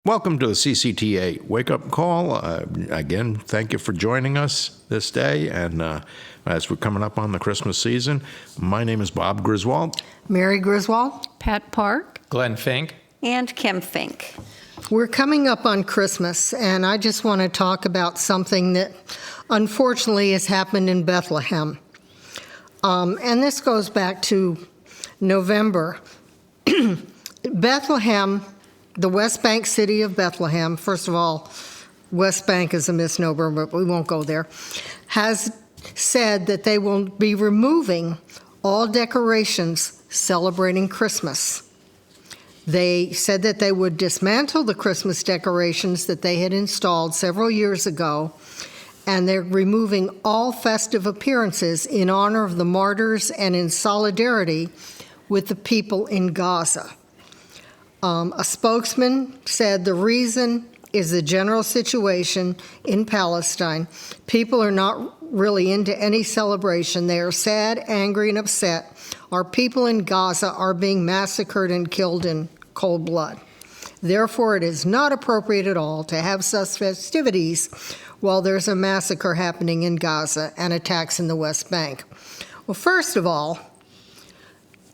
Welcome to the CCTA Wake-Up Call. Again, thank you for joining us this day. And as we're coming up on the Christmas season, my name is Bob Griswold. Mary Griswold. Pat Park. Glenn Fink. And Kim Fink. We're coming up on Christmas, and I just want to talk about something that unfortunately has happened in Bethlehem. And this goes back to November. Bethlehem, the West Bank city of Bethlehem, first of all, West Bank is a misnomer, but we won't go there, has said that they will be removing all decorations celebrating Christmas. They said that they would dismantle the Christmas decorations that they had installed several years ago, and they're removing all festive appearances in honor of the martyrs and in solidarity with the people in Gaza. A spokesman said the reason is the general situation in Palestine. People are not really into any celebration. They are sad, angry, and upset. Our people in Gaza are being massacred and killed in cold blood. Therefore, it is not appropriate at all to have such festivities while there's a massacre happening in Gaza and attacks in the West Bank. Well, first of all,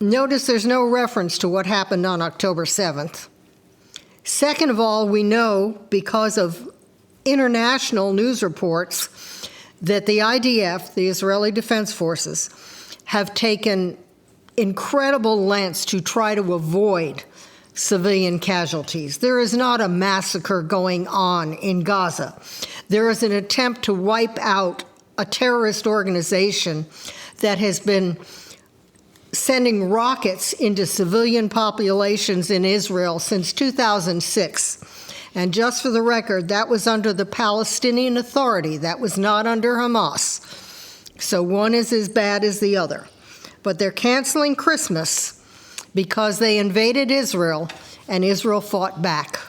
notice there's no reference to what happened on October 7th. Second of all, we know because of international news reports that the IDF, the Israeli Defense Forces, have taken incredible lengths to try to avoid civilian casualties. There is not a massacre going on in Gaza. There is an attempt to wipe out a terrorist organization that has been sending rockets into civilian populations in Israel since 2006. And just for the record, that was under the Palestinian Authority. That was not under Hamas. So one is as bad as the other. But they're canceling Christmas because they invaded Israel, and Israel fought back.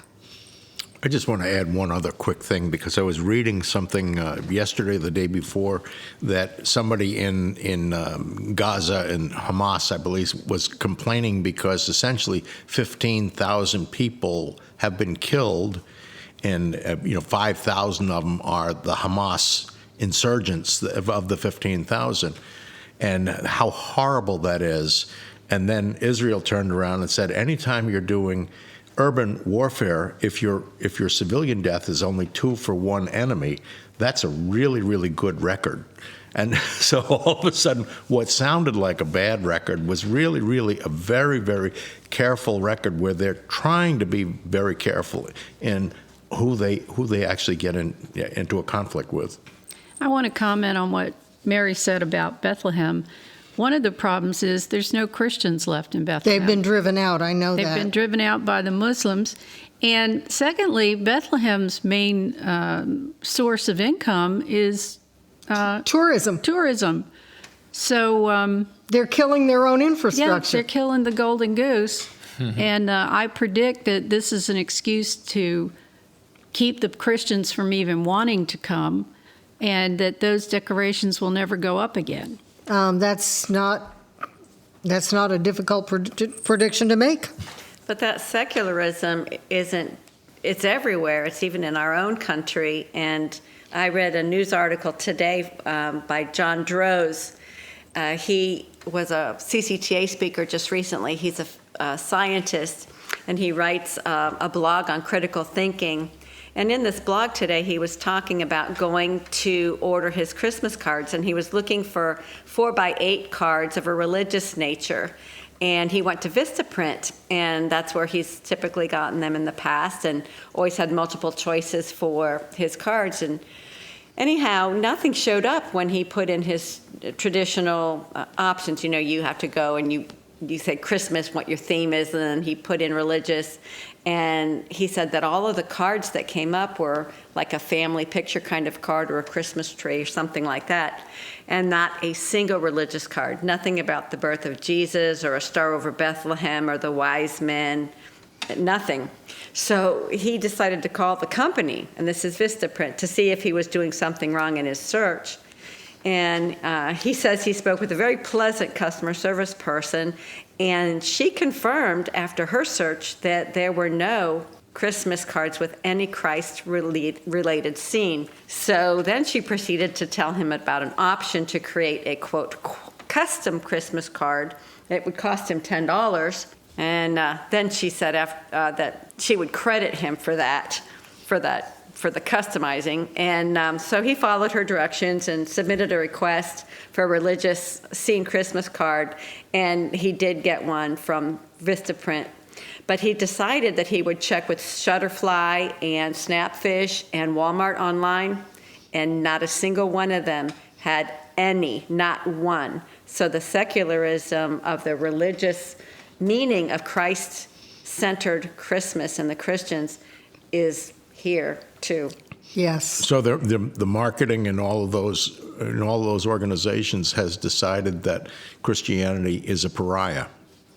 I just want to add one other quick thing, because I was reading something yesterday, the day before, that somebody in Gaza and Hamas, I believe, was complaining because essentially 15,000 people have been killed, and 5,000 of them are the Hamas insurgents of the 15,000, and how horrible that is. And then Israel turned around and said, anytime you're doing urban warfare, if your civilian death is only 2 for 1 enemy, that's a really, really good record. And so all of a sudden, what sounded like a bad record was really, really a very, very careful record, where they're trying to be very careful in who they actually get into a conflict with. I want to comment on what Mary said about Bethlehem. One of the problems is there's no Christians left in Bethlehem. They've been driven out, I know that. They've been driven out by the Muslims. And secondly, Bethlehem's main source of income is tourism. So they're killing their own infrastructure. Yeah, they're killing the golden goose. And I predict that this is an excuse to keep the Christians from even wanting to come, and that those decorations will never go up again. That's not a difficult prediction to make. But that secularism it's everywhere. It's even in our own country. And I read a news article today by John Droz. He was a CCTA speaker just recently. He's a scientist, and he writes a blog on critical thinking. And in this blog today, he was talking about going to order his Christmas cards, and he was looking for 4x8 cards of a religious nature. And he went to Vistaprint, and that's where he's typically gotten them in the past, and always had multiple choices for his cards. And anyhow, nothing showed up when he put in his traditional options. You have to go and you say Christmas, what your theme is, and then he put in religious. And he said that all of the cards that came up were like a family picture kind of card, or a Christmas tree or something like that, and not a single religious card. Nothing about the birth of Jesus or a star over Bethlehem or the wise men, nothing. So he decided to call the company, and this is Vistaprint, to see if he was doing something wrong in his search. And he says he spoke with a very pleasant customer service person, and she confirmed after her search that there were no Christmas cards with any Christ-related scene. So then she proceeded to tell him about an option to create a, quote, custom Christmas card. It would cost him $10. And then she said that she would credit him for the customizing. And so he followed her directions and submitted a request for a religious scene Christmas card. And he did get one from Vistaprint. But he decided that he would check with Shutterfly and Snapfish and Walmart online, and not a single one of them had any, not one. So the secularism of the religious meaning of Christ-centered Christmas and the Christians is here too. Yes. So the marketing in all of those organizations has decided that Christianity is a pariah.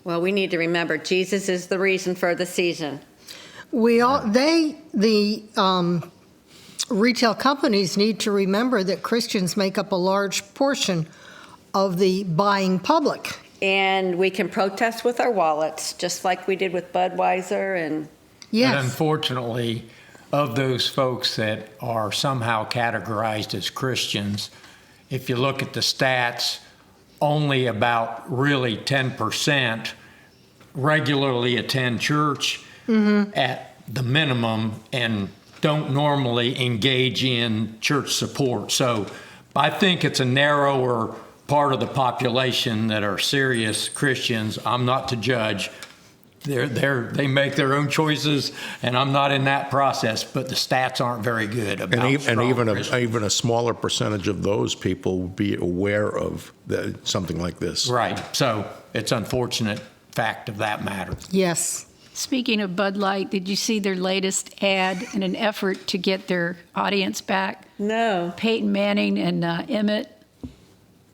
Well, we need to remember Jesus is the reason for the season. The retail companies need to remember that Christians make up a large portion of the buying public. And we can protest with our wallets, just like we did with Budweiser and. Yes. But unfortunately, of those folks that are somehow categorized as Christians, if you look at the stats, only about really 10% regularly attend church at the minimum and don't normally engage in church support. So I think it's a narrower part of the population that are serious Christians. I'm not to judge. They make their own choices, and I'm not in that process, but the stats aren't very good about Even a smaller percentage of those people will be aware of something like this. Right. So it's unfortunate fact of that matter. Yes. Speaking of Bud Light, did you see their latest ad in an effort to get their audience back? No. Peyton Manning and Emmett,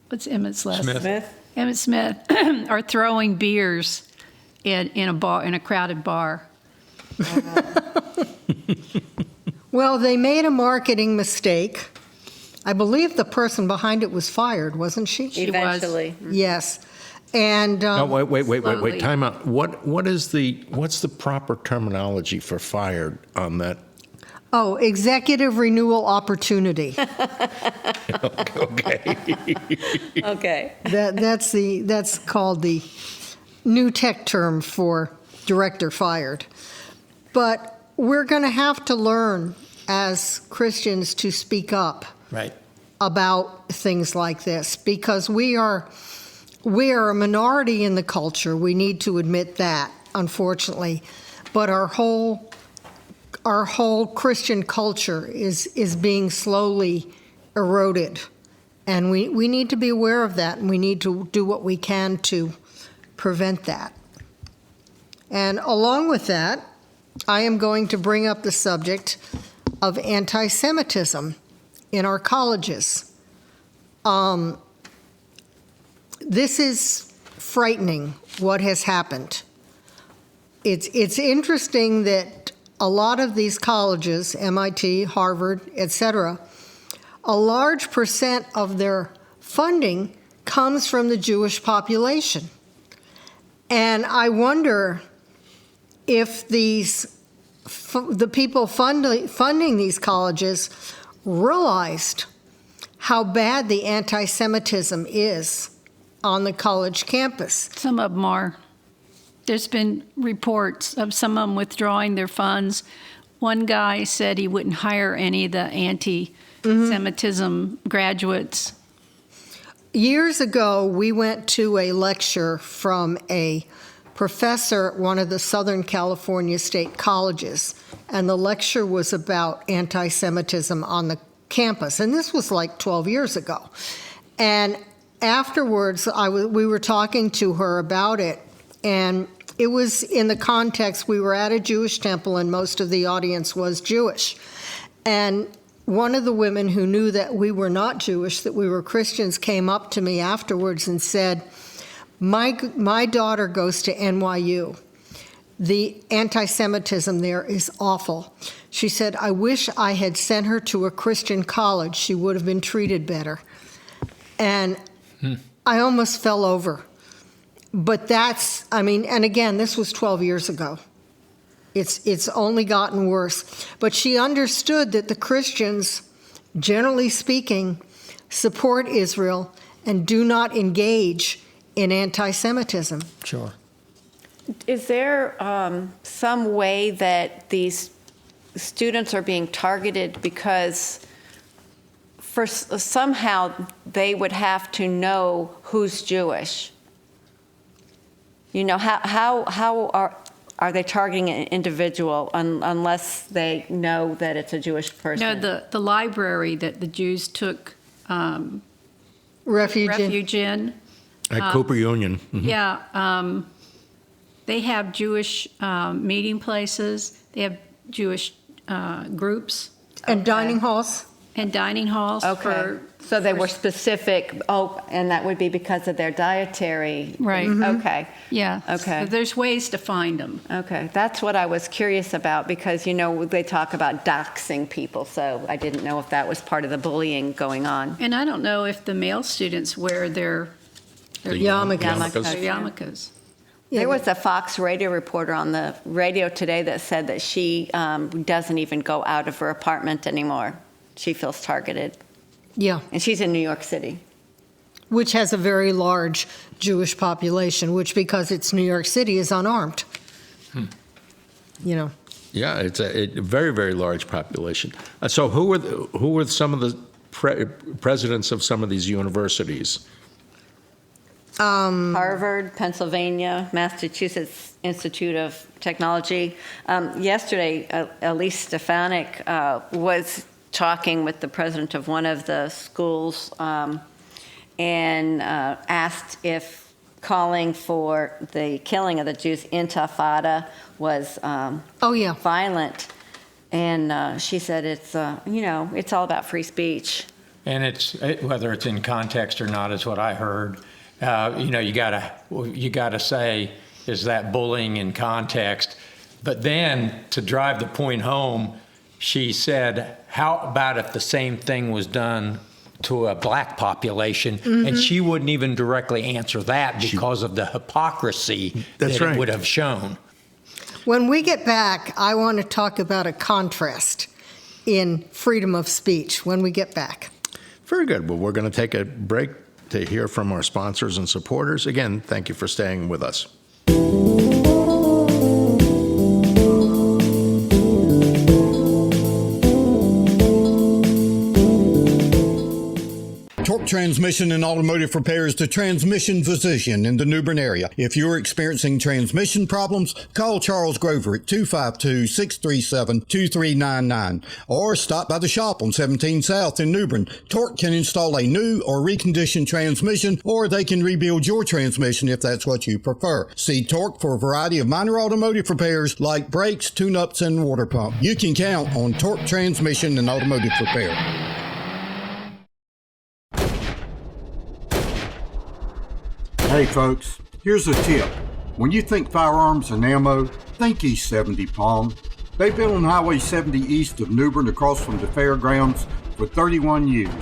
what's Emmett's last name? Smith? Emmett Smith are throwing beers in a crowded bar. Well, they made a marketing mistake. I believe the person behind it was fired, wasn't she? She was. Eventually. Yes. And No, wait, Slowly. time out. What's the proper terminology for fired on that? executive renewal opportunity. Okay. Okay. That's called the new tech term for director fired. But we're going to have to learn as Christians to speak up Right. about things like this, because we are a minority in the culture. We need to admit that, unfortunately. But our whole Christian culture is being slowly eroded. And we need to be aware of that, and we need to do what we can to prevent that. And along with that, I am going to bring up the subject of anti-Semitism in our colleges. This is frightening, what has happened. It's interesting that a lot of these colleges, MIT, Harvard, etc., a large percent of their funding comes from the Jewish population. And I wonder if the people funding these colleges realized how bad the anti-Semitism is on the college campus. Some of them are. There's been reports of some of them withdrawing their funds. One guy said he wouldn't hire any of the anti-Semitism graduates. Years ago, we went to a lecture from a professor at one of the Southern California state colleges, and the lecture was about anti-Semitism on the campus, and this was like 12 years ago. And afterwards, we were talking to her about it, and it was in the context, we were at a Jewish temple, and most of the audience was Jewish. And one of the women who knew that we were not Jewish, that we were Christians, came up to me afterwards and said, my daughter goes to NYU. The anti-Semitism there is awful. She said, I wish I had sent her to a Christian college. She would have been treated better. And I almost fell over. But and again, this was 12 years ago. It's only gotten worse. But she understood that the Christians, generally speaking, support Israel and do not engage in anti-Semitism. Sure. Is there some way that these students are being targeted because somehow they would have to know who's Jewish? You know, how are they targeting an individual unless they know that it's a Jewish person? No, the library that the Jews took Refuge. in. At Cooper Union. Mhm. Yeah, they have Jewish meeting places. They have Jewish groups And dining halls. and dining halls. Okay, so they were specific, and that would be because of their dietary. Right. Okay. Yeah. Okay. So there's ways to find them. Okay, that's what I was curious about because, you know, they talk about doxing people, so I didn't know if that was part of the bullying going on. And I don't know if the male students wear their Yarmulkes. yarmulkes. Yeah, There was a Fox radio reporter on the radio today that said that she doesn't even go out of her apartment anymore. She feels targeted. Yeah, And she's in New York City. which has a very large Jewish population, which, because it's New York City, is unarmed. You know, Yeah, it's a very, very large population. So who were some of the presidents of some of these universities? Harvard, Pennsylvania, Massachusetts Institute of Technology. Yesterday, Elise Stefanik was talking with the president of one of the schools and asked if calling for the killing of the Jews intifada was oh yeah, violent. And she said it's, it's all about free speech. And whether it's in context or not is what I heard. You gotta say, is that bullying in context? But then to drive the point home, she said, how about if the same thing was done to a black population? Mm-hmm. And she wouldn't even directly answer that because of the hypocrisy That's that right. it would have shown. When we get back, I want to talk about a contrast in freedom of speech when we get back. Very good. Well, we're going to take a break to hear from our sponsors and supporters. Again, thank you for staying with us. Torque Transmission and Automotive Repair is the transmission physician in the New Bern area. If you're experiencing transmission problems, call Charles Grover at 252-637-2399 or stop by the shop on 17 South in New Bern. Torque can install a new or reconditioned transmission, or they can rebuild your transmission if that's what you prefer. See Torque for a variety of minor automotive repairs like brakes, tune-ups, and water pump. You can count on Torque Transmission and Automotive Repair. Hey folks, here's a tip. When you think firearms and ammo, think East 70 Palm. They've been on Highway 70 east of New Bern across from the fairgrounds for 31 years.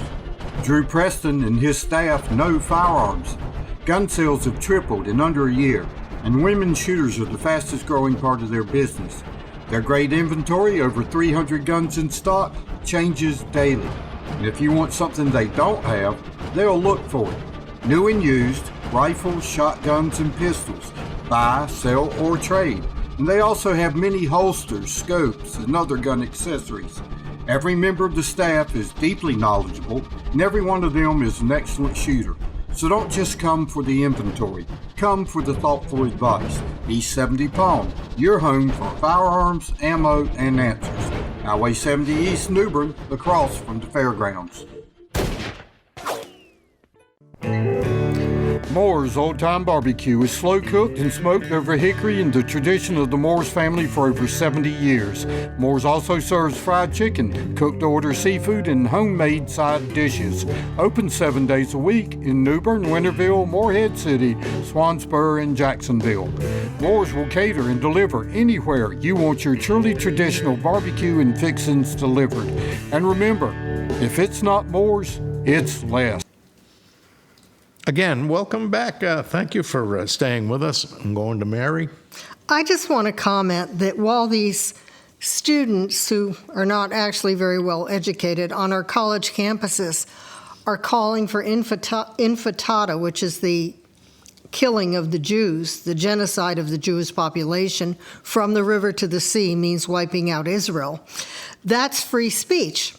Drew Preston and his staff know firearms. Gun sales have tripled in under a year, and women shooters are the fastest growing part of their business. Their great inventory, over 300 guns in stock, changes daily. And if you want something they don't have, they'll look for it. New and used, rifles, shotguns, and pistols. Buy, sell, or trade. And they also have many holsters, scopes, and other gun accessories. Every member of the staff is deeply knowledgeable, and every one of them is an excellent shooter. So don't just come for the inventory. Come for the thoughtful advice. East 70 Palm, your home for firearms, ammo, and answers. Highway 70 East New Bern, across from the fairgrounds. Moore's Old Time Barbecue is slow cooked and smoked over hickory in the tradition of the Moore's family for over 70 years. Moore's also serves fried chicken, cooked to order seafood, and homemade side dishes. Open 7 days a week in New Bern, Winterville, Morehead City, Swansboro, and Jacksonville. Moore's will cater and deliver anywhere you want your truly traditional barbecue and fixings delivered. And remember, if it's not Moore's, it's less. Again, welcome back. Thank you for staying with us. I'm going to Mary. I just want to comment that while these students who are not actually very well educated on our college campuses are calling for intifada, which is the killing of the Jews, the genocide of the Jewish population from the river to the sea, means wiping out Israel. That's free speech.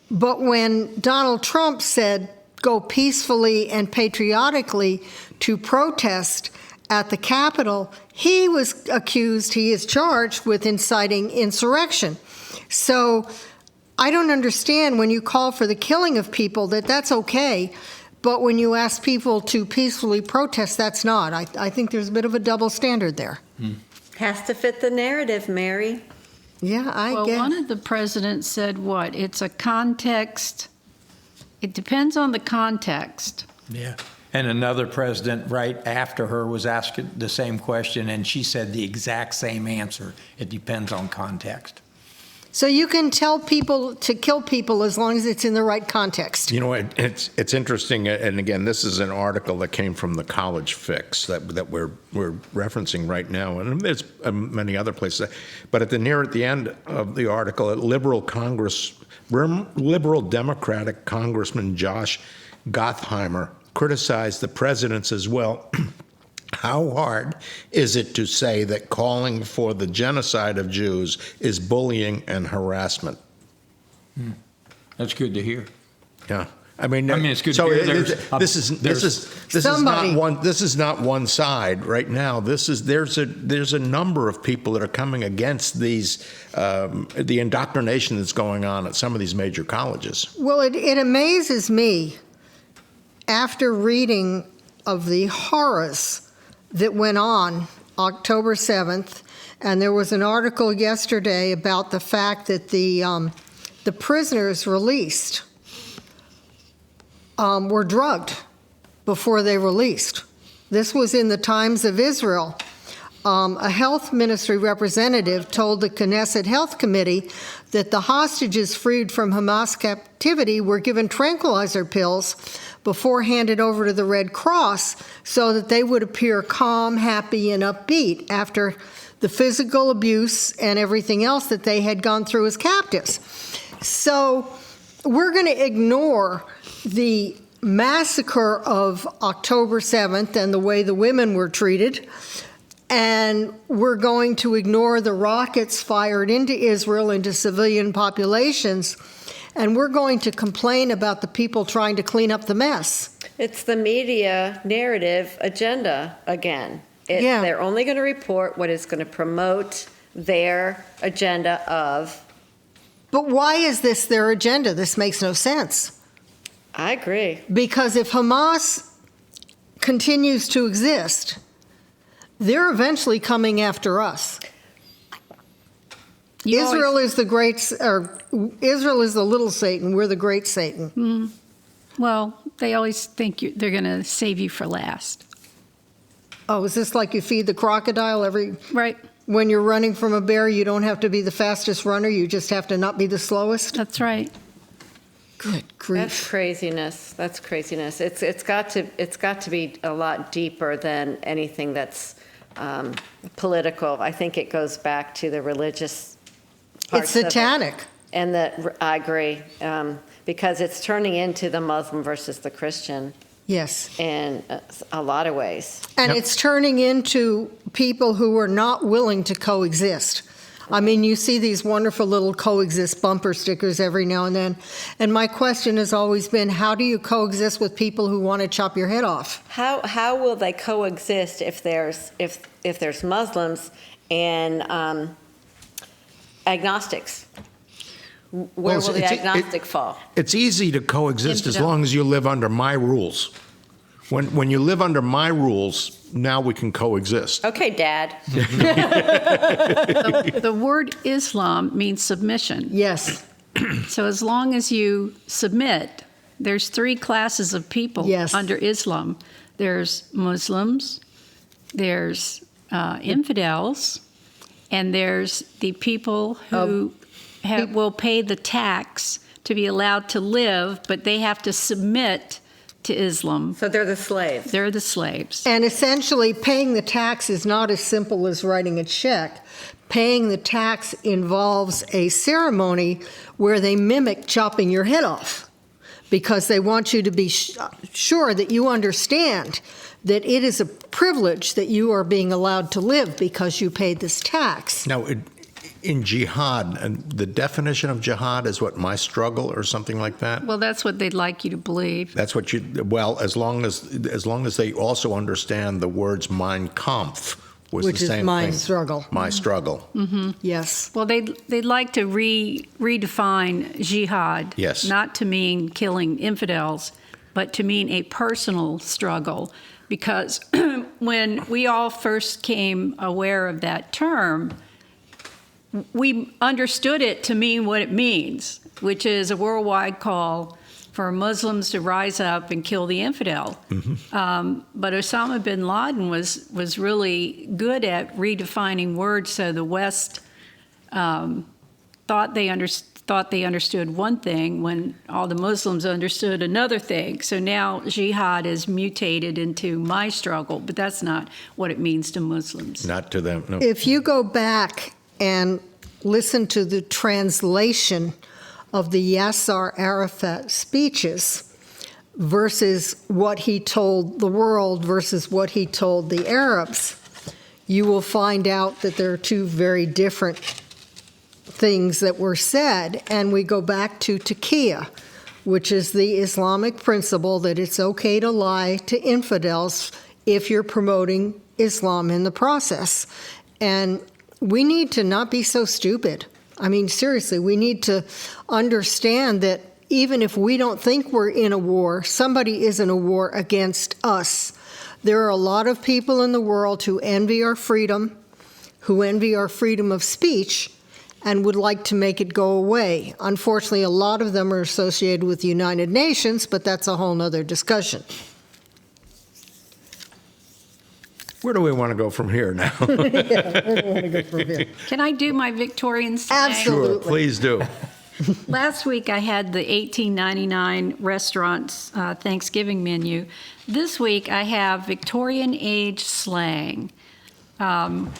But when Donald Trump said, go peacefully and patriotically to protest at the Capitol, he is charged with inciting insurrection. So I don't understand when you call for the killing of people that's okay, but when you ask people to peacefully protest, that's not. I think there's a bit of a double standard there. Has to fit the narrative, Mary. Yeah, I Well, guess. one of the presidents said what? It's a context. It depends on the context. Yeah. And another president right after her was asked the same question, and she said the exact same answer. It depends on context. So you can tell people to kill people as long as it's in the right context. You know, it's interesting, and again, this is an article that came from the College Fix that we're referencing right now, and there's many other places. But at the end of the article, liberal Democratic Congressman Josh Gottheimer criticized the presidents as well. How hard is it to say that calling for the genocide of Jews is bullying and harassment? That's good to hear. Yeah, I mean, it's good so to hear. this is not one side right now. There's a number of people that are coming against these the indoctrination that's going on at some of these major colleges. Well, it amazes me after reading of the horrors that went on October 7th, and there was an article yesterday about the fact that the prisoners released were drugged before they released. This was in the Times of Israel. A health ministry representative told the Knesset Health Committee that the hostages freed from Hamas captivity were given tranquilizer pills before handed over to the Red Cross so that they would appear calm, happy, and upbeat after the physical abuse and everything else that they had gone through as captives. So we're going to ignore the massacre of October 7th and the way the women were treated, and we're going to ignore the rockets fired into Israel, into civilian populations, and we're going to complain about the people trying to clean up the mess. It's the media narrative agenda again. Yeah. They're only going to report what is going to promote their agenda of. But why is this their agenda? This makes no sense. I agree. Because if Hamas continues to exist, they're eventually coming after us. Israel is the little Satan. We're the great Satan. Well, they always think they're going to save you for last. Oh, is this like you feed the crocodile Right. when you're running from a bear? You don't have to be the fastest runner. You just have to not be the slowest. That's right. Good grief. That's craziness. That's craziness. It's got to be a lot deeper than anything that's political. I think it goes back to the religious parts It's satanic. of it. And I agree, because it's turning into the Muslim versus the Christian Yes. in a lot of ways. And it's turning into people who are not willing to coexist. I mean, you see these wonderful little coexist bumper stickers every now and then. And my question has always been, how do you coexist with people who want to chop your head off? How will they coexist if there's Muslims and agnostics? Where will the agnostic fall? It's easy to coexist as long as you live under my rules. When you live under my rules, now we can coexist. Okay, Dad. The word Islam means submission. Yes. So as long as you submit, there's three classes of people Yes. under Islam. There's Muslims, there's infidels, and there's the people who will pay the tax to be allowed to live, but they have to submit to Islam. So they're the slaves. They're the slaves. And essentially, paying the tax is not as simple as writing a check. Paying the tax involves a ceremony where they mimic chopping your head off because they want you to be sure that you understand that it is a privilege that you are being allowed to live because you paid this tax. Now, in jihad, and the definition of jihad is what, my struggle or something like that? Well, that's what they'd like you to believe. That's what well, as long as they also understand the words Mein Kampf was Which the is same my thing. struggle. My struggle. Yes. Well, they'd like to redefine jihad, Yes. not to mean killing infidels, but to mean a personal struggle. Because when we all first came aware of that term, we understood it to mean what it means, which is a worldwide call for Muslims to rise up and kill the infidel. But Osama bin Laden was really good at redefining words, so the West thought they understood one thing when all the Muslims understood another thing. So now jihad is mutated into my struggle, but that's not what it means to Muslims. Not to them, no. If you go back and listen to the translation of the Yasser Arafat speeches versus what he told the world versus what he told the Arabs, you will find out that there are two very different things that were said. And we go back to taqiyya, which is the Islamic principle that it's okay to lie to infidels if you're promoting Islam in the process. And we need to not be so stupid. I mean, seriously, we need to understand that even if we don't think we're in a war, somebody is in a war against us. There are a lot of people in the world who envy our freedom, who envy our freedom of speech, and would like to make it go away. Unfortunately, a lot of them are associated with the United Nations, but that's a whole other discussion. Where do we want to go from here now? Where do we want to go from here? Can I do my Victorian slang? Absolutely. Sure, please do. Last week I had the 1899 restaurant's Thanksgiving menu. This week I have Victorian age slang. And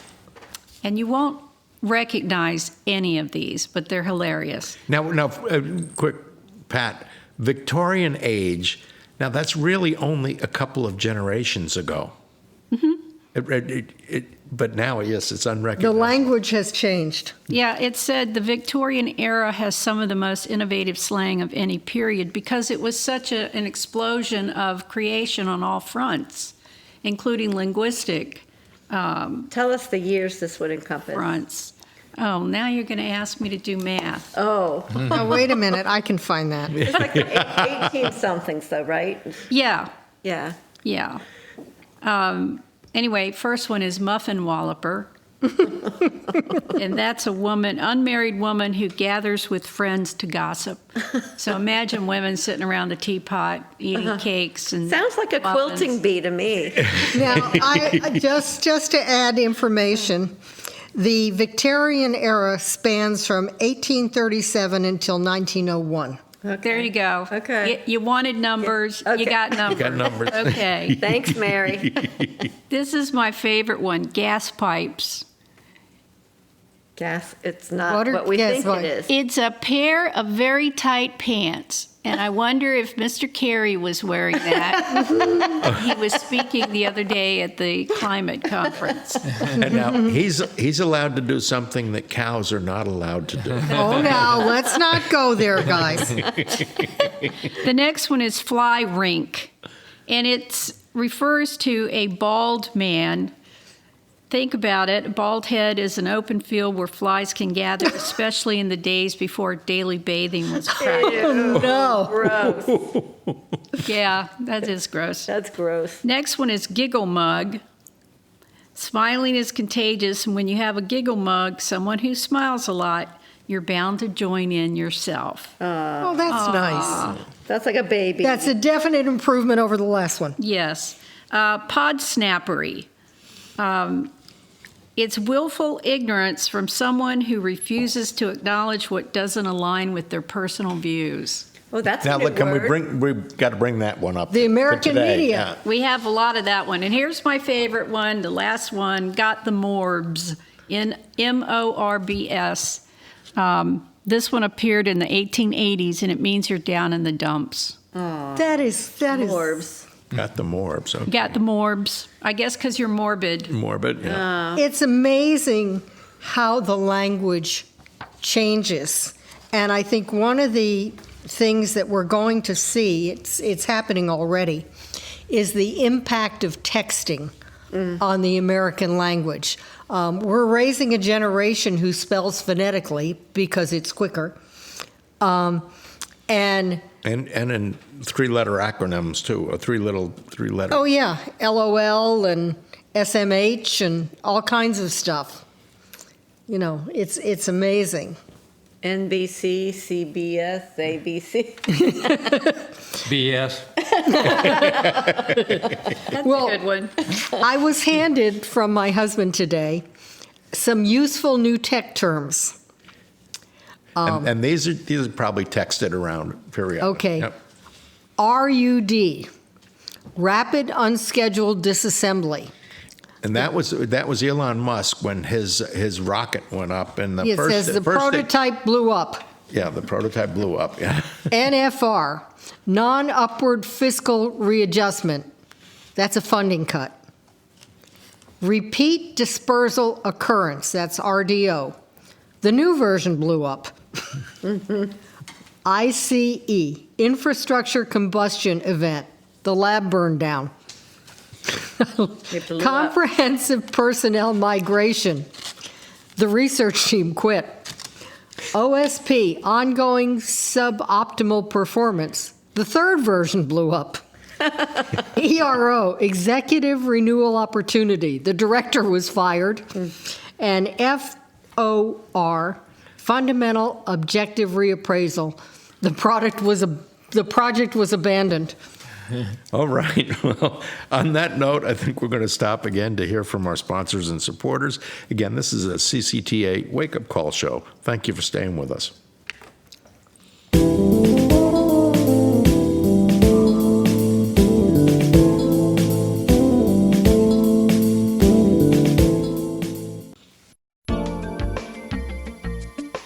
you won't recognize any of these, but they're hilarious. Now, quick, Pat, Victorian age, now that's really only a couple of generations ago. But now, yes, it's The unrecognized. language has changed. Yeah, it said the Victorian era has some of the most innovative slang of any period because it was such an explosion of creation on all fronts, including linguistic Tell us the years this would encompass. fronts. Oh, now you're going to ask me to do math. Oh, Now, wait a minute, I can find that. it's like 18-somethings though, right? Yeah, Yeah. yeah. Anyway, first one is muffin walloper. And that's a woman, unmarried woman who gathers with friends to gossip. So imagine women sitting around the teapot eating cakes and Sounds like a muffins. quilting bee to me. Now, just to add information, the Victorian era spans from 1837 until 1901. There you go. Okay. You wanted numbers, Okay. you got numbers. Got numbers. Okay. Thanks, Mary. This is my favorite one, gas pipes. Gas, it's not What are what we gas think pipes? it is. It's a pair of very tight pants. And I wonder if Mr. Kerry was wearing that. He was speaking the other day at the climate conference. And now, he's allowed to do something that cows are not allowed to do. Oh, now, let's not go there, guys. The next one is fly rink. And it refers to a bald man. Think about it. A bald head is an open field where flies can gather, especially in the days before daily bathing was practiced. No. Gross. Yeah, that is gross. That's gross. Next one is giggle mug. Smiling is contagious, and when you have a giggle mug, someone who smiles a lot, you're bound to join in yourself. Oh, that's nice. That's like a baby. That's a definite improvement over the last one. Yes. Pod snappery. It's willful ignorance from someone who refuses to acknowledge what doesn't align with their personal views. Oh, that's Now, a new look, can word. we've got to bring that one up. The for American today. media. We have a lot of that one. And here's my favorite one, the last one, got the morbs, Morbs. This one appeared in the 1880s, and it means you're down in the dumps. That is Morbs. Got the morbs. Okay. Got the morbs, I guess because you're morbid. Morbid, yeah. It's amazing how the language changes. And I think one of the things that we're going to see, it's happening already, is the impact of texting on the American language. We're raising a generation who spells phonetically because it's quicker. And And in three-letter acronyms, too, or three-letter. oh yeah, LOL and SMH and all kinds of stuff. You know, it's amazing. NBC, CBS, ABC. BS. That's Well- a good one. I was handed from my husband today some useful new tech terms. And these are probably texted around periodically. Okay. Yep. RUD, rapid unscheduled disassembly. And that was Elon Musk when his rocket went up, and the It first says the first thing- prototype blew up. yeah, the prototype blew up. Yeah. NFR, non-upward fiscal readjustment. That's a funding cut. Repeat dispersal occurrence. That's RDO. The new version blew up. ICE, infrastructure combustion event. The lab burned down. It blew up. Comprehensive personnel migration. The research team quit. OSP, ongoing suboptimal performance. The third version blew up. ERO, executive renewal opportunity. The director was fired. And FOR, fundamental objective reappraisal. The project was abandoned. All right. Well, on that note, I think we're going to stop again to hear from our sponsors and supporters. Again, this is a CCTA wake-up call show. Thank you for staying with us.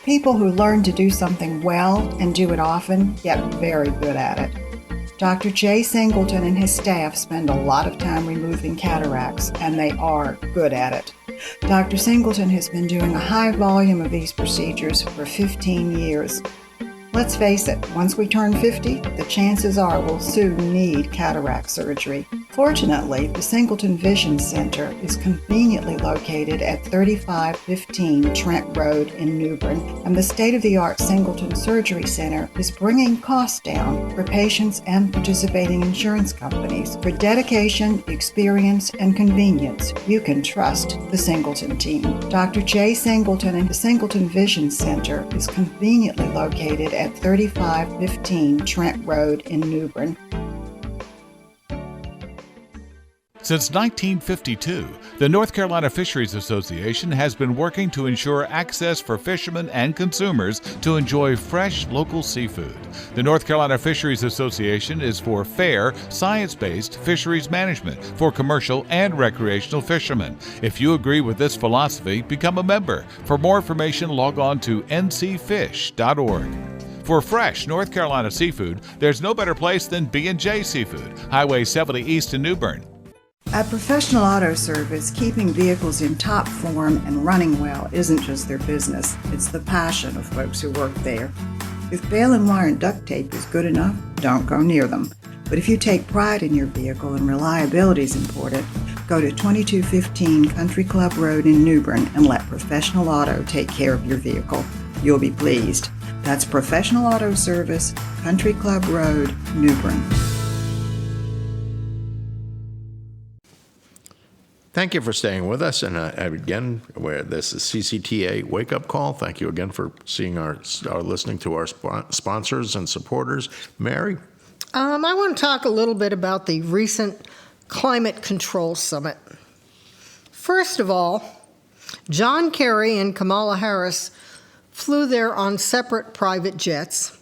People who learn to do something well and do it often get very good at it. Dr. Jay Singleton and his staff spend a lot of time removing cataracts, and they are good at it. Dr. Singleton has been doing a high volume of these procedures for 15 years. Let's face it, once we turn 50, the chances are we'll soon need cataract surgery. Fortunately, the Singleton Vision Center is conveniently located at 3515 Trent Road in New Bern, and the state-of-the-art Singleton Surgery Center is bringing costs down for patients and participating insurance companies. For dedication, experience, and convenience, you can trust the Singleton team. Dr. Jay Singleton and the Singleton Vision Center is conveniently located at 3515 Trent Road in New Bern. Since 1952, the North Carolina Fisheries Association has been working to ensure access for fishermen and consumers to enjoy fresh local seafood. The North Carolina Fisheries Association is for fair, science-based fisheries management for commercial and recreational fishermen. If you agree with this philosophy, become a member. For more information, log on to ncfish.org. For fresh North Carolina seafood, there's no better place than B&J Seafood, Highway 70 East in New Bern. At Professional Auto Service, keeping vehicles in top form and running well isn't just their business, it's the passion of folks who work there. If bail and wire and duct tape is good enough, don't go near them. But if you take pride in your vehicle and reliability is important, go to 2215 Country Club Road in New Bern and let Professional Auto take care of your vehicle. You'll be pleased. That's Professional Auto Service, Country Club Road, New Bern. Thank you for staying with us. And again, this is CCTA Wake Up Call. Thank you again for seeing our listening to our sponsors and supporters. Mary? I want to talk a little bit about the recent Climate Control Summit. First of all, John Kerry and Kamala Harris flew there on separate private jets.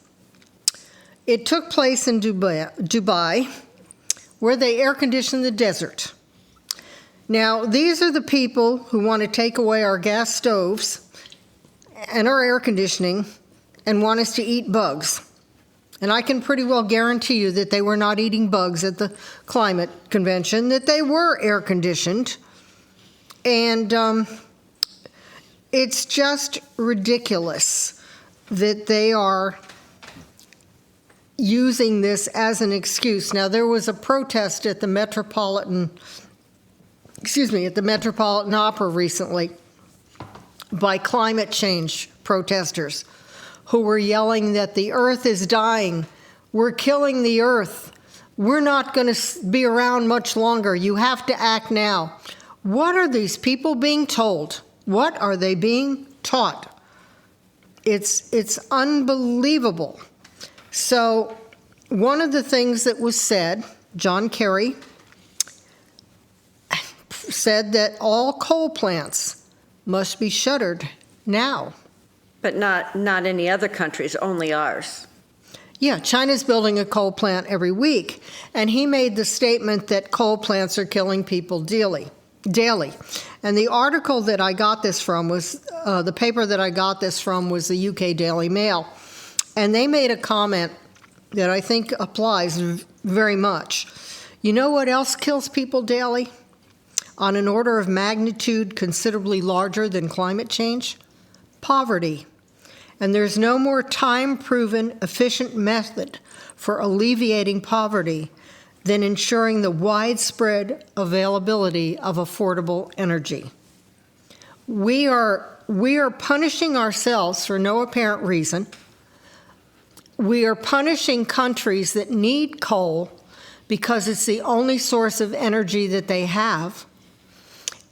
It took place in Dubai, where they air conditioned the desert. Now, these are the people who want to take away our gas stoves and our air conditioning and want us to eat bugs. And I can pretty well guarantee you that they were not eating bugs at the climate convention, that they were air conditioned. And it's just ridiculous that they are using this as an excuse. Now, there was a protest at the Metropolitan Opera recently by climate change protesters who were yelling that the earth is dying. We're killing the earth. We're not going to be around much longer. You have to act now. What are these people being told? What are they being taught? It's unbelievable. So one of the things that was said, John Kerry said that all coal plants must be shuttered now. But not any other countries, only ours. Yeah, China's building a coal plant every week, and he made the statement that coal plants are killing people daily. And the article that I got this from was, the paper that I got this from was the UK Daily Mail. And they made a comment that I think applies very much. You know what else kills people daily? On an order of magnitude considerably larger than climate change? Poverty. And there's no more time-proven, efficient method for alleviating poverty than ensuring the widespread availability of affordable energy. We are punishing ourselves for no apparent reason. We are punishing countries that need coal because it's the only source of energy that they have.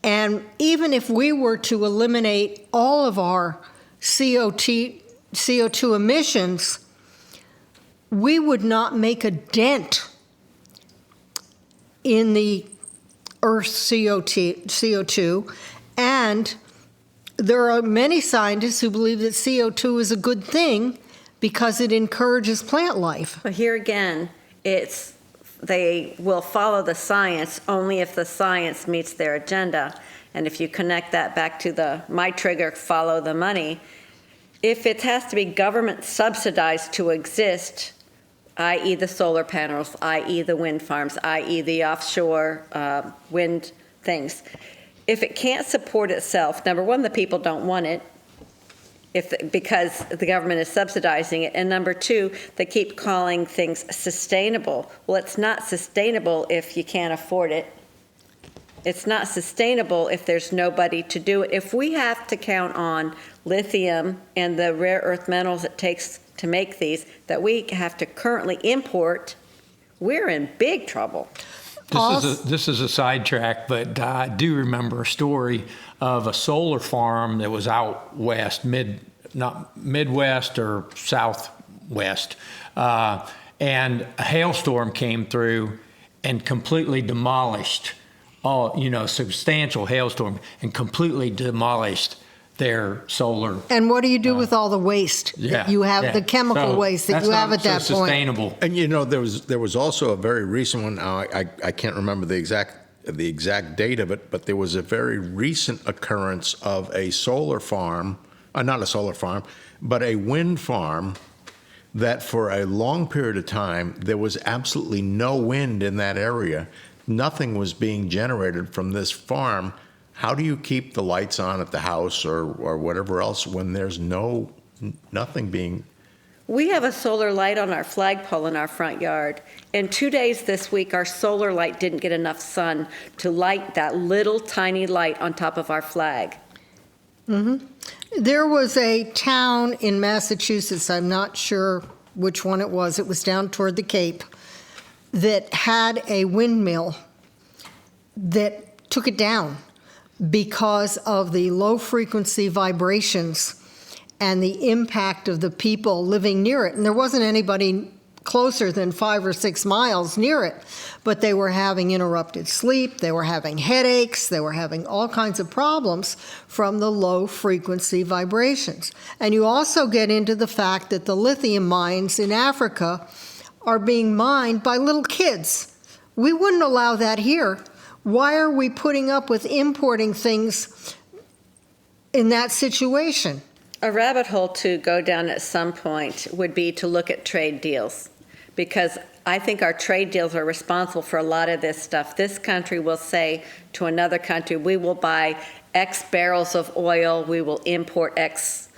And even if we were to eliminate all of our CO2 emissions, we would not make a dent in the Earth's CO2. And there are many scientists who believe that CO2 is a good thing because it encourages plant life. But here again, they will follow the science only if the science meets their agenda. And if you connect that back to my trigger, follow the money, if it has to be government subsidized to exist, i.e. the solar panels, i.e. the wind farms, i.e. the offshore wind things, if it can't support itself, number one, the people don't want it because the government is subsidizing it, and number two, they keep calling things sustainable. Well, it's not sustainable if you can't afford it. It's not sustainable if there's nobody to do it. If we have to count on lithium and the rare earth metals it takes to make these that we have to currently import, we're in big trouble. This is a sidetrack, but I do remember a story of a solar farm that was out west, not Midwest or Southwest, and a hailstorm came through and completely demolished substantial hailstorm and completely demolished their solar. And what do you do with all the waste that you have, the chemical waste that you have at that point? Sustainable. And there was also a very recent one. I can't remember the exact date of it, but there was a very recent occurrence of a solar farm, not a solar farm, but a wind farm that for a long period of time there was absolutely no wind in that area. Nothing was being generated from this farm. How do you keep the lights on at the house or whatever else when there's nothing being? We have a solar light on our flagpole in our front yard. In 2 days this week, our solar light didn't get enough sun to light that little tiny light on top of our flag. Mm-hmm. There was a town in Massachusetts, I'm not sure which one it was down toward the Cape, that had a windmill that took it down because of the low-frequency vibrations and the impact of the people living near it. And there wasn't anybody closer than 5 or 6 miles near it, but they were having interrupted sleep, they were having headaches, they were having all kinds of problems from the low frequency vibrations. And you also get into the fact that the lithium mines in Africa are being mined by little kids. We wouldn't allow that here. Why are we putting up with importing things in that situation? A rabbit hole to go down at some point would be to look at trade deals, because I think our trade deals are responsible for a lot of this stuff. This country will say to another country, we will buy X barrels of oil, we will import X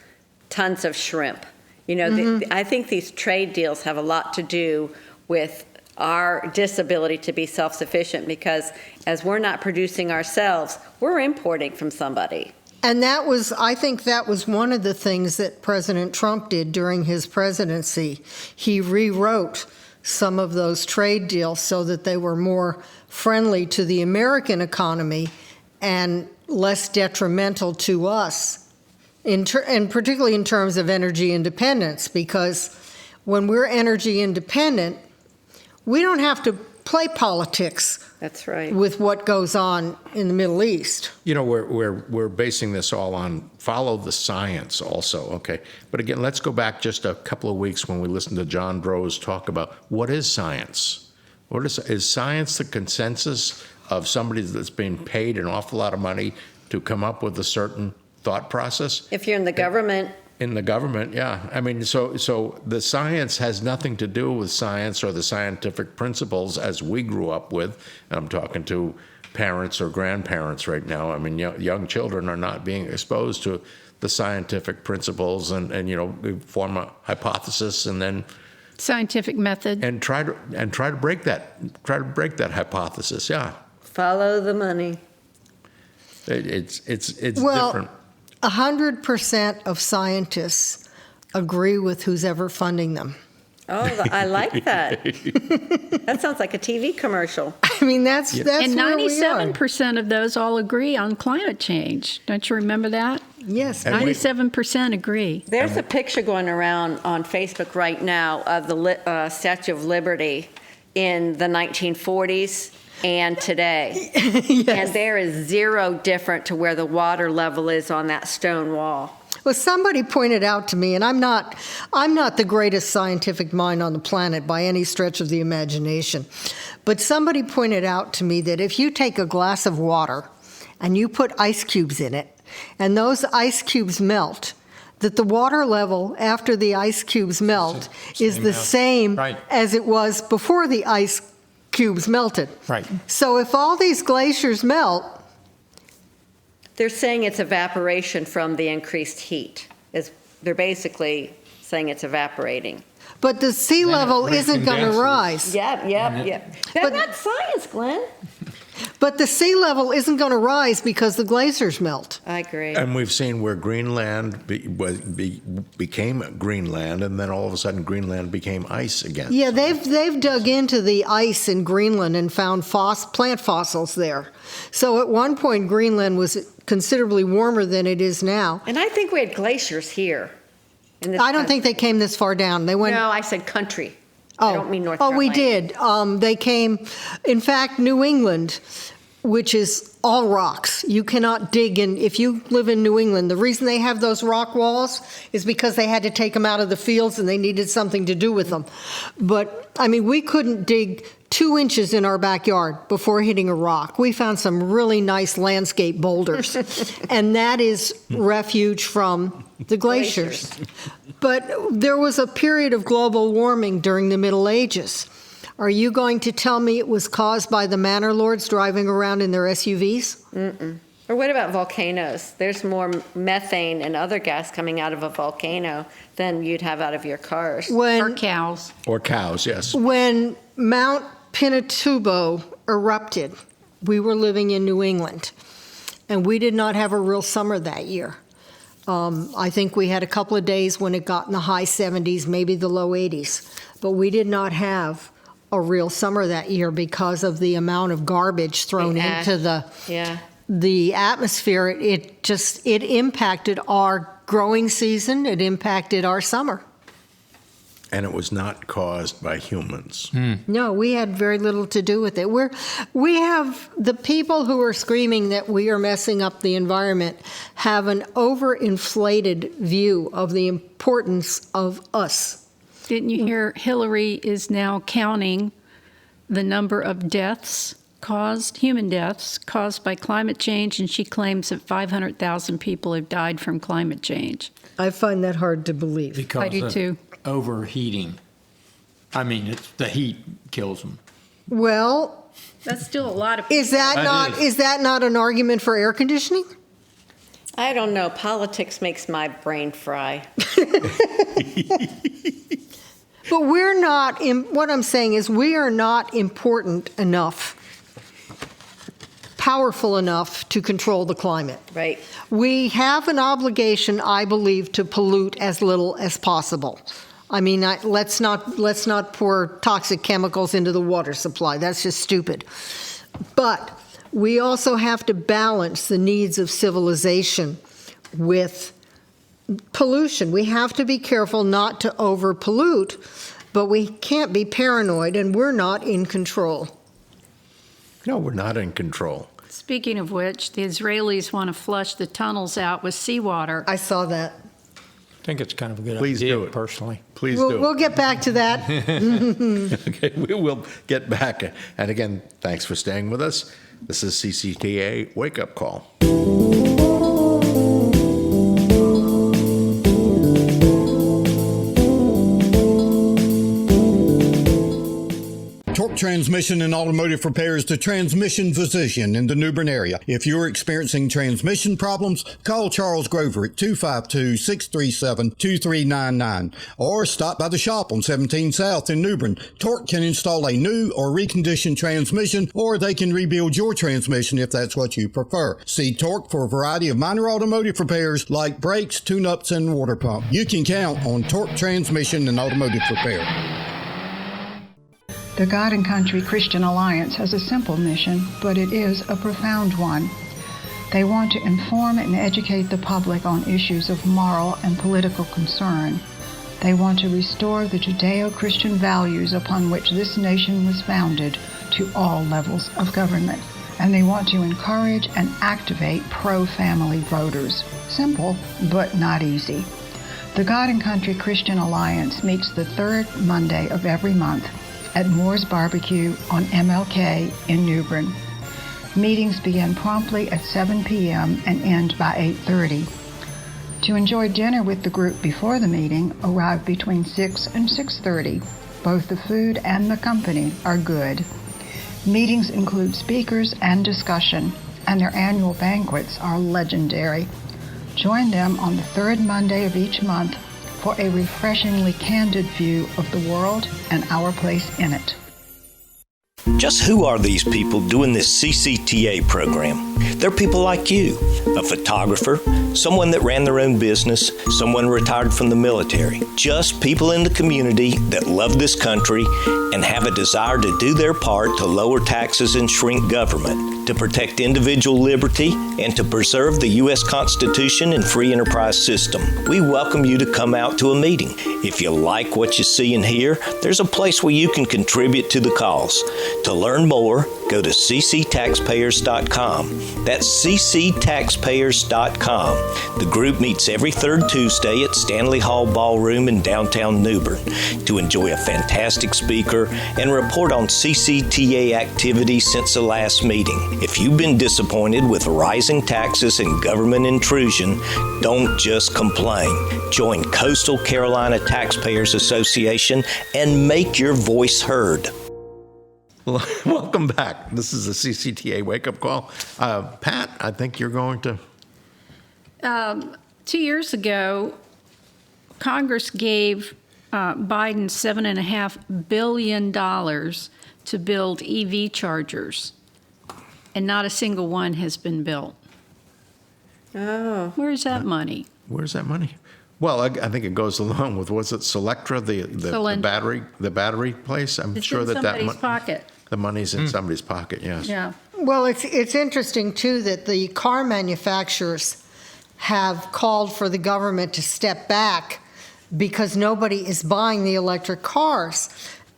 tons of shrimp. You know, I think these trade deals have a lot to do with our disability to be self-sufficient, because as we're not producing ourselves, we're importing from somebody. And I think that was one of the things that President Trump did during his presidency. He rewrote some of those trade deals so that they were more friendly to the American economy and less detrimental to us, and particularly in terms of energy independence, because when we're energy independent, we don't have to play politics. That's right. With what goes on in the Middle East. You know, we're basing this all on follow the science also, okay? But again, let's go back just a couple of weeks when we listened to John Droz talk about what is science? Is science the consensus of somebody that's being paid an awful lot of money to come up with a certain thought process? If you're in the government. In the government, yeah. I mean, so the science has nothing to do with science or the scientific principles as we grew up with. And I'm talking to parents or grandparents right now. I mean, young children are not being exposed to the scientific principles and you know, we form a hypothesis and then Scientific method. and try to break that hypothesis. Yeah, Follow the money. it's Well, different. 100% of scientists agree with who's ever funding them. Oh, I like that. That sounds like a TV commercial. I mean, that's And where we are. 97% of those all agree on climate change. Don't you remember that? Yes. And we- 97% agree. There's a picture going around on Facebook right now of the Statue of Liberty in the 1940s and today. And there is zero different to where the water level is on that stone wall. Well, somebody pointed out to me, and I'm not the greatest scientific mind on the planet by any stretch of the imagination, but somebody pointed out to me that if you take a glass of water and you put ice cubes in it, and those ice cubes melt, that the water level after the ice cubes melt is the same Right. as it was before the ice cubes melted. Right. So if all these glaciers melt, They're saying it's evaporation from the increased heat. They're basically saying it's evaporating. but the sea level it isn't going to recondenses. rise. Yep. That's not science, Glenn. But the sea level isn't going to rise because the glaciers melt. I agree. And we've seen where Greenland became Greenland, and then all of a sudden Greenland became ice again. Yeah, they've dug into the ice in Greenland and found plant fossils there. So at one point, Greenland was considerably warmer than it is now. And I think we had glaciers here. In this I don't country. think they came this far down. They went. No, I said country. I don't mean North Oh, we Carolina. did. They came, in fact, New England, which is all rocks. You cannot dig in. If you live in New England, the reason they have those rock walls is because they had to take them out of the fields and they needed something to do with them. But, I mean, we couldn't dig 2 inches in our backyard before hitting a rock. We found some really nice landscape boulders, and that is refuge from the glaciers. But there was a period of global warming during the Middle Ages. Are you going to tell me it was caused by the manor lords driving around in their SUVs? Or what about volcanoes? There's more methane and other gas coming out of a volcano than you'd have out of your cars. Or cows. Or cows, yes. When Mount Pinatubo erupted, we were living in New England, and we did not have a real summer that year. I think we had a couple of days when it got in the high 70s, maybe the low 80s, but we did not have a real summer that year because of the amount of garbage thrown into the atmosphere. It impacted our growing season. It impacted our summer. And it was not caused by humans. No, we had very little to do with it. We have the people who are screaming that we are messing up the environment have an overinflated view of the importance of us. Didn't you hear Hillary is now counting the number of deaths human deaths caused by climate change, and she claims that 500,000 people have died from climate change. I find that hard to believe. Because I do of too. overheating. I mean, the heat kills them. Well, That's still a lot of is that not an argument for air conditioning? I don't know. Politics makes my brain fry. But we're not, what I'm saying is we are not important enough, powerful enough to control the climate. Right. We have an obligation, I believe, to pollute as little as possible. I mean, let's not pour toxic chemicals into the water supply. That's just stupid. But we also have to balance the needs of civilization with pollution. We have to be careful not to over-pollute, but we can't be paranoid, and we're not in control. No, we're not in control. Speaking of which, the Israelis want to flush the tunnels out with seawater. I saw that. I think it's kind of a good Please idea, do it. personally. Please do. We'll get back to that. Okay, we will get back. And again, thanks for staying with us. This is CCTA Wake Up Call. Torque Transmission and Automotive Repair is the transmission physician in the New Bern area. If you're experiencing transmission problems, call Charles Grover at 252-637-2399 or stop by the shop on 17 South in New Bern. Torque can install a new or reconditioned transmission, or they can rebuild your transmission if that's what you prefer. See Torque for a variety of minor automotive repairs like brakes, tune-ups, and water pump. You can count on Torque Transmission and Automotive Repair. The God and Country Christian Alliance has a simple mission, but it is a profound one. They want to inform and educate the public on issues of moral and political concern. They want to restore the Judeo-Christian values upon which this nation was founded to all levels of government. And they want to encourage and activate pro-family voters. Simple, but not easy. The God and Country Christian Alliance meets the third Monday of every month at Moore's Barbecue on MLK in New Bern. Meetings begin promptly at 7 p.m. and end by 8:30. To enjoy dinner with the group before the meeting, arrive between 6 and 6:30. Both the food and the company are good. Meetings include speakers and discussion, and their annual banquets are legendary. Join them on the third Monday of each month for a refreshingly candid view of the world and our place in it. Just who are these people doing this CCTA program? They're people like you, a photographer, someone that ran their own business, someone retired from the military, just people in the community that love this country and have a desire to do their part to lower taxes and shrink government, to protect individual liberty, and to preserve the U.S. Constitution and free enterprise system. We welcome you to come out to a meeting. If you like what you see and hear, there's a place where you can contribute to the cause. To learn more, go to cctaxpayers.com. That's cctaxpayers.com. The group meets every third Tuesday at Stanley Hall Ballroom in downtown New Bern to enjoy a fantastic speaker and report on CCTA activities since the last meeting. If you've been disappointed with rising taxes and government intrusion, don't just complain. Join Coastal Carolina Taxpayers Association and make your voice heard. Welcome back. This is the CCTA Wake Up Call. Pat, I think you're going to... 2 years ago, Congress gave Biden $7.5 billion to build EV chargers, and not a single one has been built. Oh. Where's that money? Where's that money? Well, I think it goes along with, was it Selectra, the battery place? I'm It's sure in that somebody's pocket. the money's in somebody's pocket, yes. Yeah. Well, it's interesting, too, that the car manufacturers have called for the government to step back because nobody is buying the electric cars.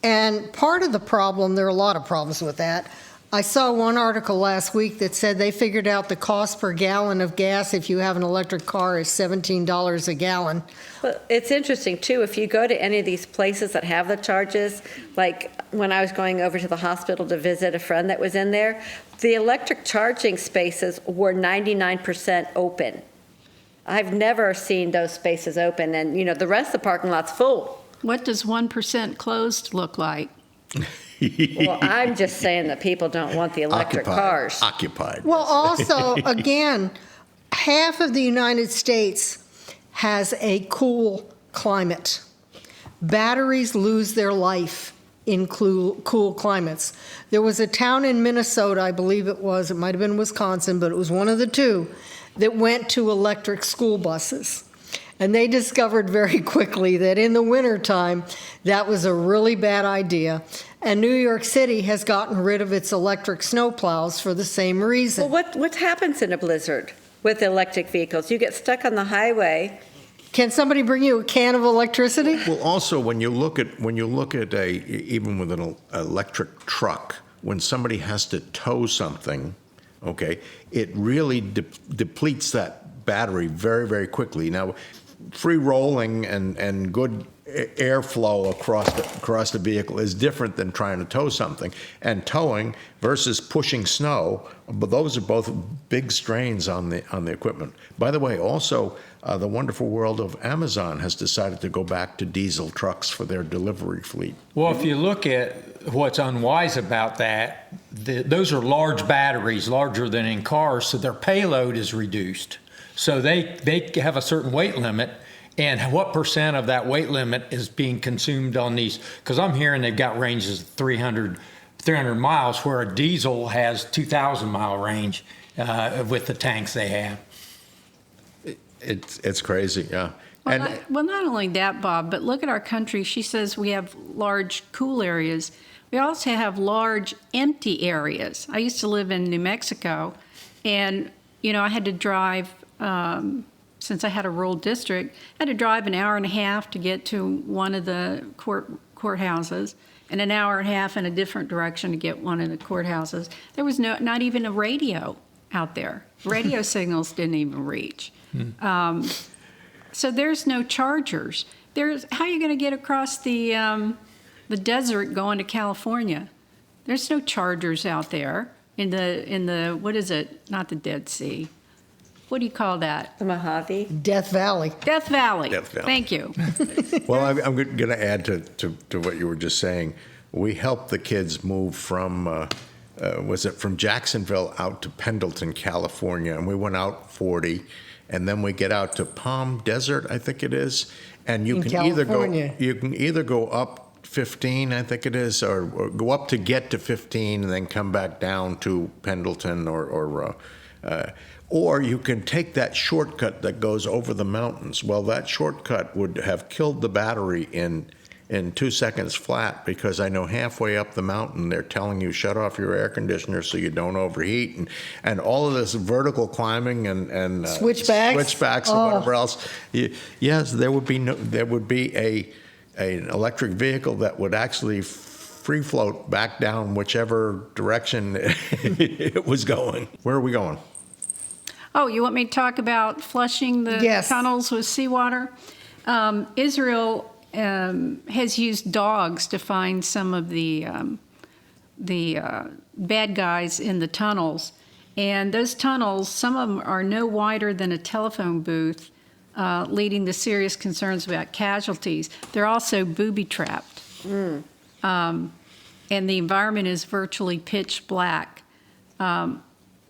And part of the problem, there are a lot of problems with that. I saw one article last week that said they figured out the cost per gallon of gas if you have an electric car is $17 a gallon. Well, it's interesting, too, if you go to any of these places that have the charges, like when I was going over to the hospital to visit a friend that was in there, the electric charging spaces were 99% open. I've never seen those spaces open, and, the rest of the parking lot's full. What does 1% closed look like? Well, I'm just saying that people don't want the electric cars. Occupied. Well, also, again, half of the United States has a cool climate. Batteries lose their life in cool climates. There was a town in Minnesota, I believe it might have been Wisconsin, but it was one of the two, that went to electric school buses. And they discovered very quickly that in the wintertime, that was a really bad idea. And New York City has gotten rid of its electric snowplows for the same reason. Well, what happens in a blizzard with electric vehicles? You get stuck on the highway. Can somebody bring you a can of electricity? Well, also, when you look at even with an electric truck, when somebody has to tow something, okay, it really depletes that battery very, very quickly. Now, free rolling and good airflow across the vehicle is different than trying to tow something. And towing versus pushing snow, but those are both big strains on the equipment. By the way, also, the wonderful world of Amazon has decided to go back to diesel trucks for their delivery fleet. Well, if you look at what's unwise about that, those are large batteries, larger than in cars, so their payload is reduced. So they have a certain weight limit, and what percent of that weight limit is being consumed on these? Because I'm hearing they've got ranges of 300 miles, where a diesel has 2,000 mile range with the tanks they have. It's crazy, yeah. Well, not only that, Bob, but look at our country. She says we have large cool areas. We also have large empty areas. I used to live in New Mexico, and, I had to drive, since I had a rural district, I had to drive an hour and a half to get to one of the courthouses, and an hour and a half in a different direction to get one of the courthouses. There was not even a radio out there. Radio signals didn't even reach. So there's no chargers. How are you going to get across the desert going to California? There's no chargers out there in the what is it? Not the Dead Sea. What do you call that? The Mojave? Death Valley. Death Valley. Death Valley. Thank you. Well, I'm going to add to what you were just saying. We helped the kids move from from Jacksonville out to Pendleton, California, and we went out 40. And then we get out to Palm Desert, I think it is, and you can either go up 15, I think it is, or go up to get to 15 and then come back down to Pendleton, or you can take that shortcut that goes over the mountains. Well, that shortcut would have killed the battery in 2 seconds flat, because I know halfway up the mountain they're telling you shut off your air conditioner so you don't overheat, and all of this vertical climbing and switchbacks and whatever else. Yes, there would be an electric vehicle that would actually free float back down whichever direction it was going. Where are we going? Oh, you want me to talk about flushing the tunnels with seawater? Israel has used dogs to find some of the bad guys in the tunnels. And those tunnels, some of them are no wider than a telephone booth, leading to serious concerns about casualties. They're also booby-trapped. And the environment is virtually pitch black.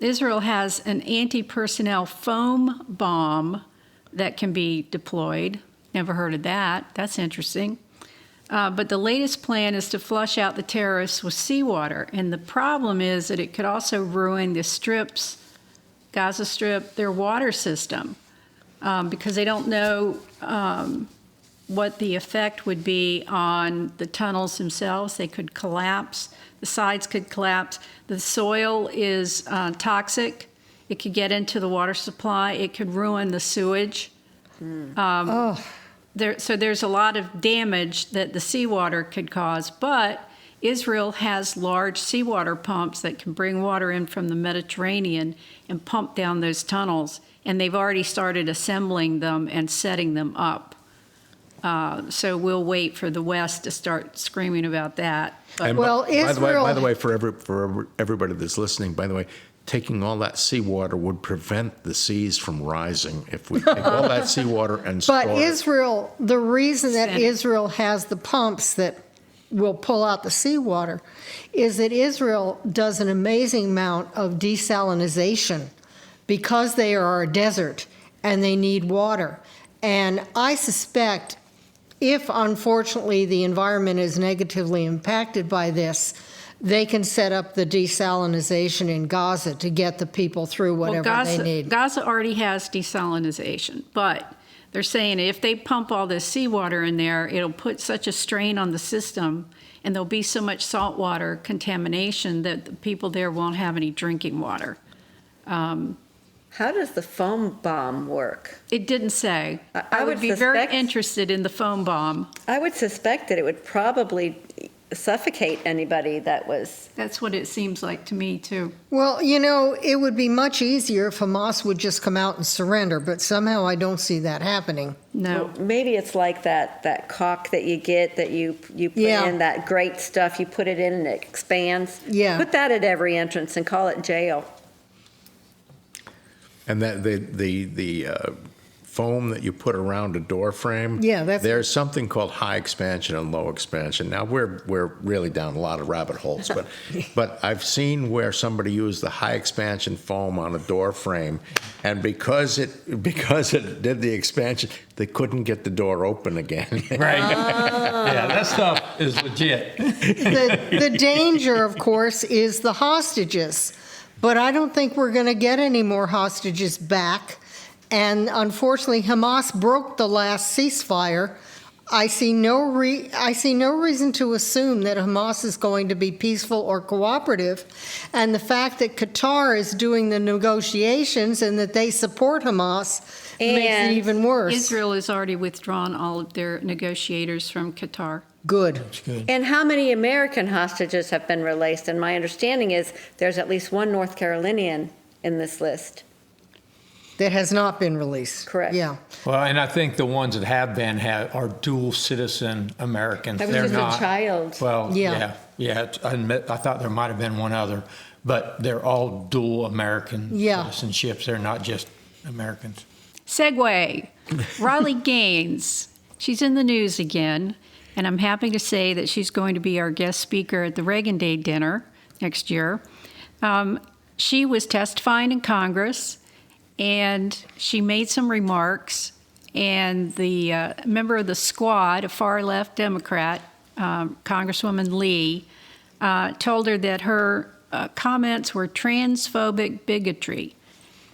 Israel has an anti-personnel foam bomb that can be deployed. Never heard of that. That's interesting. But the latest plan is to flush out the terrorists with seawater. And the problem is that it could also ruin the strips, Gaza Strip, their water system, because they don't know what the effect would be on the tunnels themselves. They could collapse. The sides could collapse. The soil is toxic. It could get into the water supply. It could ruin the sewage. there's a lot of damage that the seawater could cause, but Israel has large seawater pumps that can bring water in from the Mediterranean and pump down those tunnels, and they've already started assembling them and setting them up. So we'll wait for the West to start screaming about that. And Well, by the way, Israel- for everybody that's listening, by the way, taking all that seawater would prevent the seas from rising if we take all that seawater and store But it. Israel, the reason that Send- Israel has the pumps that will pull out the seawater is that Israel does an amazing amount of desalinization because they are a desert and they need water. And I suspect if, unfortunately, the environment is negatively impacted by this, they can set up the desalinization in Gaza to get the people through whatever they need. Gaza already has desalinization, but they're saying if they pump all this seawater in there, it'll put such a strain on the system, and there'll be so much saltwater contamination that the people there won't have any drinking water. How does the foam bomb work? It didn't say. I I would would be very suspect- interested in the foam bomb. I would suspect that it would probably suffocate anybody that was. That's what it seems like to me, too. Well, you know, it would be much easier if Hamas would just come out and surrender, but somehow I don't see that happening. No. Maybe it's like that caulk that you get that you put Yeah. in, that great stuff, you put it in and it expands. Yeah. Put that at every entrance and call it jail. And that the foam that you put around a door frame. Yeah, that's- There's something called high expansion and low expansion. Now we're really down a lot of rabbit holes, but I've seen where somebody used the high expansion foam on a door frame, and because it did the expansion, they couldn't get the door open again. Right. Yeah, that stuff is legit. The danger, of course, is the hostages. But I don't think we're going to get any more hostages back. And unfortunately, Hamas broke the last ceasefire. I see no reason to assume that Hamas is going to be peaceful or cooperative. And the fact that Qatar is doing the negotiations and that they support Hamas makes it even worse. Israel has already withdrawn all of their negotiators from Qatar. Good. And how many American hostages have been released? And my understanding is there's at least one North Carolinian in this list. That has not been released. Correct. Yeah. Well, and I think the ones that have been are dual citizen Americans. That was They're just not. a child. Well, Yeah. yeah. I thought there might have been one other, but they're all dual American Yeah. citizenships. They're not just Americans. Segue. Riley Gaines. She's in the news again, and I'm happy to say that she's going to be our guest speaker at the Reagan Day dinner next year. She was testifying in Congress, and she made some remarks, and the member of the squad, a far-left Democrat, Congresswoman Lee, told her that her comments were transphobic bigotry.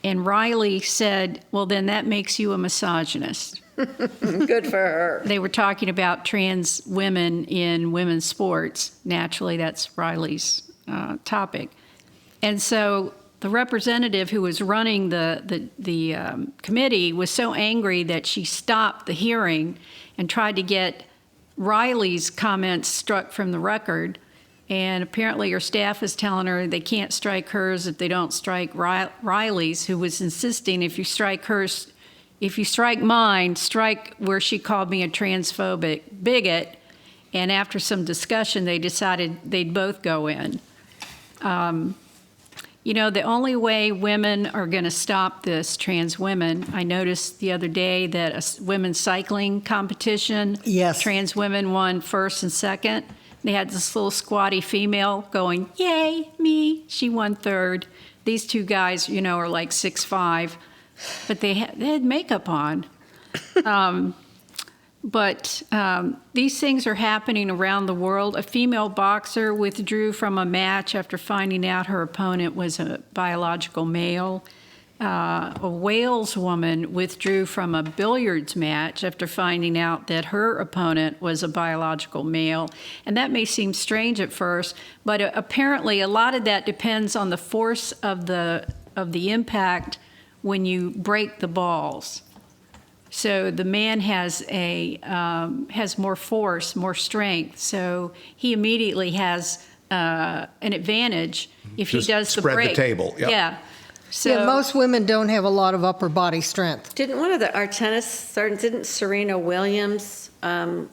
And Riley said, well, then that makes you a misogynist. Good for her. They were talking about trans women in women's sports. Naturally, that's Riley's topic. And so the representative who was running the committee was so angry that she stopped the hearing and tried to get Riley's comments struck from the record. And apparently her staff is telling her they can't strike hers if they don't strike Riley's, who was insisting if you strike hers, if you strike mine, strike where she called me a transphobic bigot. And after some discussion, they decided they'd both go in. You know, the only way women are going to stop this, trans women, I noticed the other day that a women's cycling competition, Yes. trans women won first and second. They had this little squatty female going, yay, me. She won third. These two guys, you know, are like 6'5", but they had makeup on. But these things are happening around the world. A female boxer withdrew from a match after finding out her opponent was a biological male. A Wales woman withdrew from a billiards match after finding out that her opponent was a biological male. And that may seem strange at first, but apparently a lot of that depends on the force of the impact when you break the balls. So the man has has more force, more strength. So he immediately has an advantage if Just he does the spread the break. table, yep. Yeah. So Yeah, most women don't have a lot of upper body strength. Didn't one of our tennis stars, didn't Serena Williams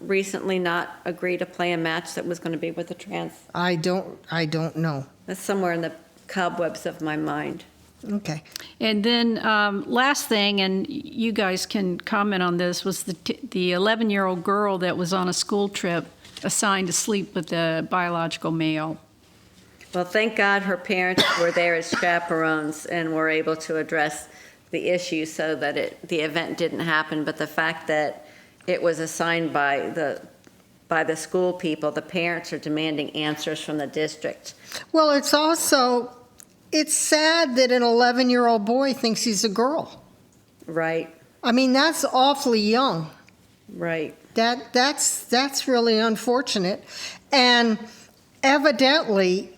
recently not agree to play a match that was going to be with a trans? I don't know. That's somewhere in the cobwebs of my mind. Okay. And then last thing, and you guys can comment on this, was the 11-year-old girl that was on a school trip assigned to sleep with a biological male. Well, thank God her parents were there as chaperones and were able to address the issue so that the event didn't happen. But the fact that it was assigned by the school people, the parents are demanding answers from the district. Well, it's sad that an 11-year-old boy thinks he's a girl. Right, I mean, that's awfully young. right. That's really unfortunate. And evidently,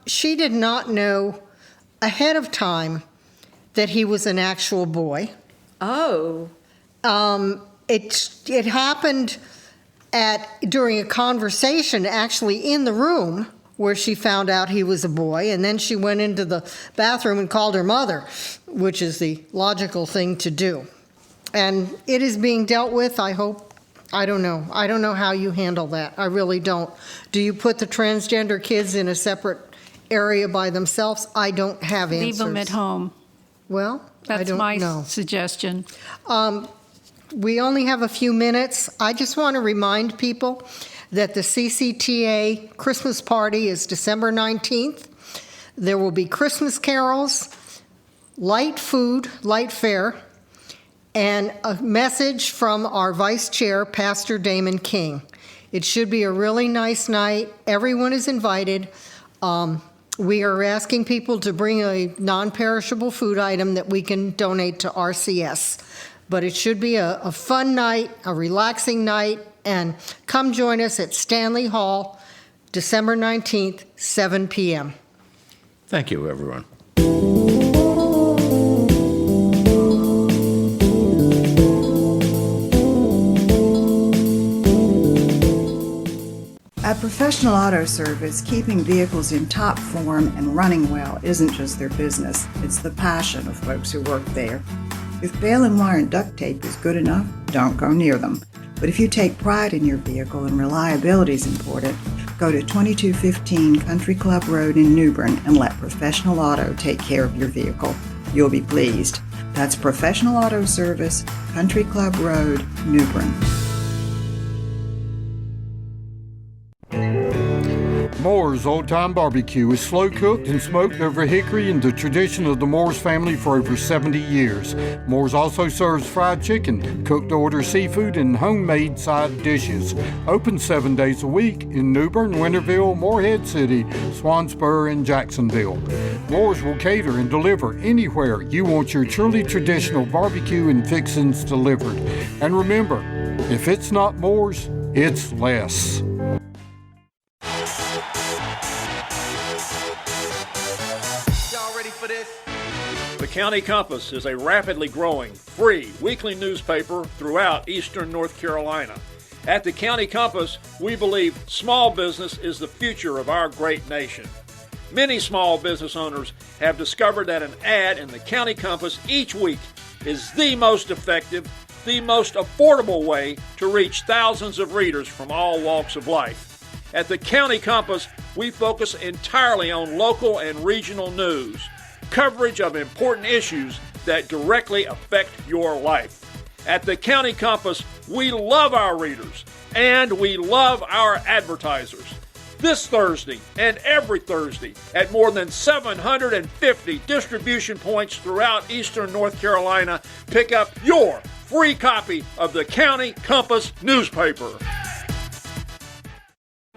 she did not know ahead of time that he was an actual boy. Oh, It happened during a conversation actually in the room where she found out he was a boy, and then she went into the bathroom and called her mother, which is the logical thing to do. And it is being dealt with, I hope. I don't know. I don't know how you handle that. I really don't. Do you put the transgender kids in a separate area by themselves? I don't have answers. Leave them at home. Well, I That's don't my know. suggestion. We only have a few minutes. I just want to remind people that the CCTA Christmas party is December 19th. There will be Christmas carols, light food, light fare, and a message from our vice chair, Pastor Damon King. It should be a really nice night. Everyone is invited. We are asking people to bring a non-perishable food item that we can donate to RCS. But it should be a fun night, a relaxing night, and come join us at Stanley Hall, December 19th, 7 p.m. Thank you, everyone. At Professional Auto Service, keeping vehicles in top form and running well isn't just their business, it's the passion of folks who work there. If baling wire and duct tape is good enough, don't go near them. But if you take pride in your vehicle and reliability is important, go to 2215 Country Club Road in New Bern and let Professional Auto take care of your vehicle. You'll be pleased. That's Professional Auto Service, Country Club Road, New Bern. Moore's Old Time Barbecue is slow cooked and smoked over hickory in the tradition of the Moore's family for over 70 years. Moore's also serves fried chicken, cooked to order seafood, and homemade side dishes. Open 7 days a week in New Bern, Winterville, Morehead City, Swansboro, and Jacksonville. Moore's will cater and deliver anywhere you want your truly traditional barbecue and fixings delivered. And remember, if it's not Moore's, it's less. The County Compass is a rapidly growing, free weekly newspaper throughout eastern North Carolina. At the County Compass, we believe small business is the future of our great nation. Many small business owners have discovered that an ad in the County Compass each week is the most effective, the most affordable way to reach thousands of readers from all walks of life. At the County Compass, we focus entirely on local and regional news, coverage of important issues that directly affect your life. At the County Compass, we love our readers and we love our advertisers. This Thursday and every Thursday at more than 750 distribution points throughout eastern North Carolina, pick up your free copy of the County Compass newspaper.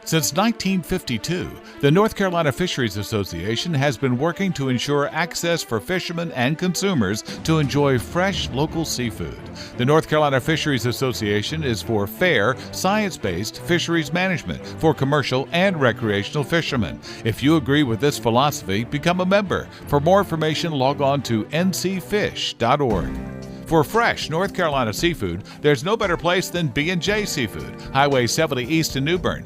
Since 1952, the North Carolina Fisheries Association has been working to ensure access for fishermen and consumers to enjoy fresh local seafood. The North Carolina Fisheries Association is for fair, science-based fisheries management for commercial and recreational fishermen. If you agree with this philosophy, become a member. For more information, log on to ncfish.org. For fresh North Carolina seafood, there's no better place than B&J Seafood, Highway 70 East in New Bern.